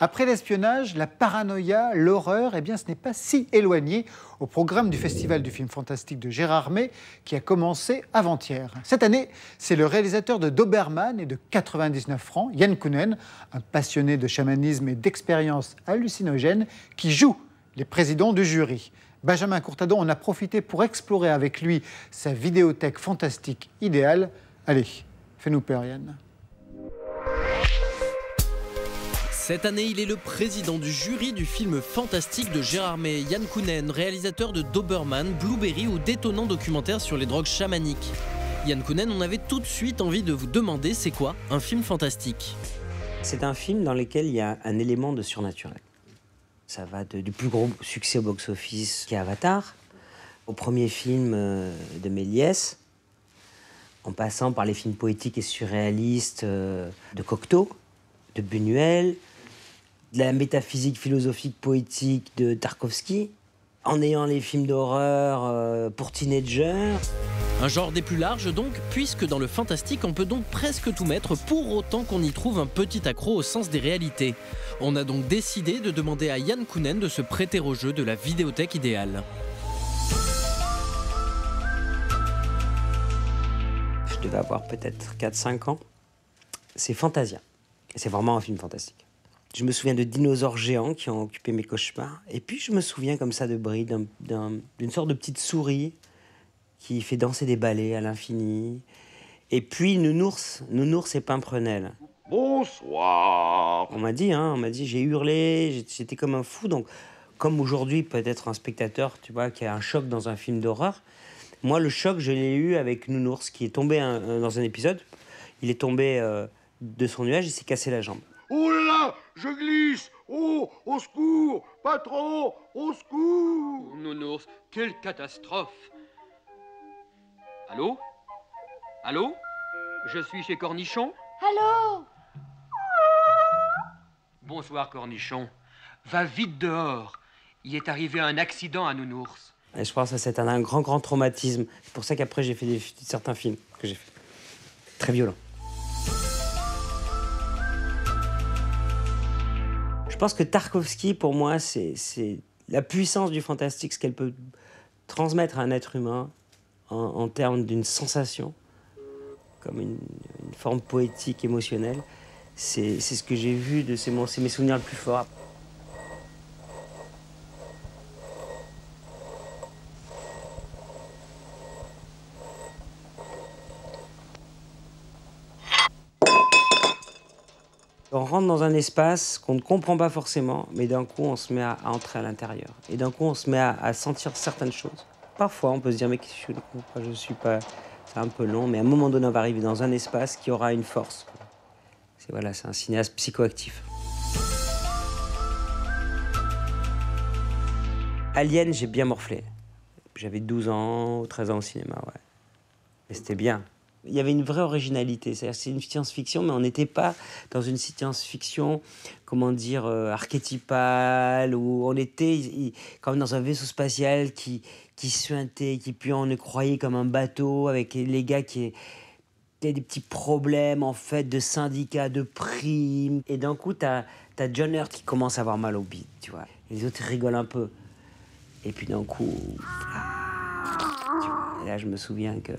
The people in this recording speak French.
Après l'espionnage, la paranoïa, l'horreur, eh bien ce n'est pas si éloigné au programme du Festival du film fantastique de Gérard May qui a commencé avant-hier. Cette année, c'est le réalisateur de Doberman et de 99 francs, Yann Kounen, un passionné de chamanisme et d'expériences hallucinogènes, qui joue les présidents du jury. Benjamin Courtadon en a profité pour explorer avec lui sa vidéothèque fantastique idéale. Allez, fais-nous peur Yann. Cette année, il est le président du jury du film fantastique de Gérard May, Yann Kounen, réalisateur de Doberman, Blueberry ou d'étonnants documentaires sur les drogues chamaniques. Yann Kounen, on avait tout de suite envie de vous demander, c'est quoi un film fantastique? C'est un film dans lequel il y a un élément de surnaturel. Ça va du plus gros succès au box-office qu'est Avatar, au premier film de Méliès, en passant par les films poétiques et surréalistes de Cocteau, de Buñuel, de la métaphysique philosophique poétique de Tarkovsky, en ayant les films d'horreur pour teenagers. Un genre des plus larges donc, puisque dans le fantastique on peut donc presque tout mettre pour autant qu'on y trouve un petit accroc au sens des réalités. On a donc décidé de demander à Yann Kounen de se prêter au jeu de la vidéothèque idéale. Je devais avoir peut-être 4-5 ans. C'est Fantasia. C'est vraiment un film fantastique. Je me souviens de dinosaures géants qui ont occupé mes cauchemars. Et puis je me souviens comme ça de bride d'une sorte de petite souris qui fait danser des ballets à l'infini. Et puis Nounours et Pimprenelle. Bonsoir. On m'a dit, j'ai hurlé, j'étais comme un fou. Donc, comme aujourd'hui peut-être un spectateur, tu vois, qui a un choc dans un film d'horreur, moi le choc je l'ai eu avec Nounours qui est tombé dans un épisode. Il est tombé de son nuage et s'est cassé la jambe. Oh là là, je glisse. Oh, au secours. Patron, au secours. Nounours, quelle catastrophe. Allô? Allô? Je suis chez Cornichon? Allô? Bonsoir Cornichon. Va vite dehors. Il est arrivé un accident à Nounours. Et je pense que c'est un grand traumatisme. C'est pour ça qu'après j'ai fait certains films que j'ai fait. Très violents. Je pense que Tarkovsky, pour moi, c'est la puissance du fantastique, ce qu'elle peut transmettre à un être humain en termes d'une sensation, comme une forme poétique, émotionnelle. C'est ce que j'ai vu, c'est mes souvenirs les plus forts. On rentre dans un espace qu'on ne comprend pas forcément, mais d'un coup, on se met à entrer à l'intérieur. Et d'un coup, on se met à sentir certaines choses. Parfois, on peut se dire, mais je ne comprends pas, je suis pas... C'est un peu long, mais à un moment donné, on va arriver dans un espace qui aura une force. C'est un cinéaste psychoactif. Alien, j'ai bien morflé. J'avais 12 ans, 13 ans au cinéma, ouais. Mais c'était bien. Il y avait une vraie originalité, c'est une science-fiction, mais on n'était pas dans une science-fiction, archétypale, où on était comme dans un vaisseau spatial qui suintait, puis on le croyait comme un bateau, avec les gars qui avaient des petits problèmes, en fait, de syndicats, de primes. Et d'un coup, t'as John Hurt qui commence à avoir mal au bide, tu vois. Et les autres, ils rigolent un peu. Et puis d'un coup... tu vois, et là, je me souviens que...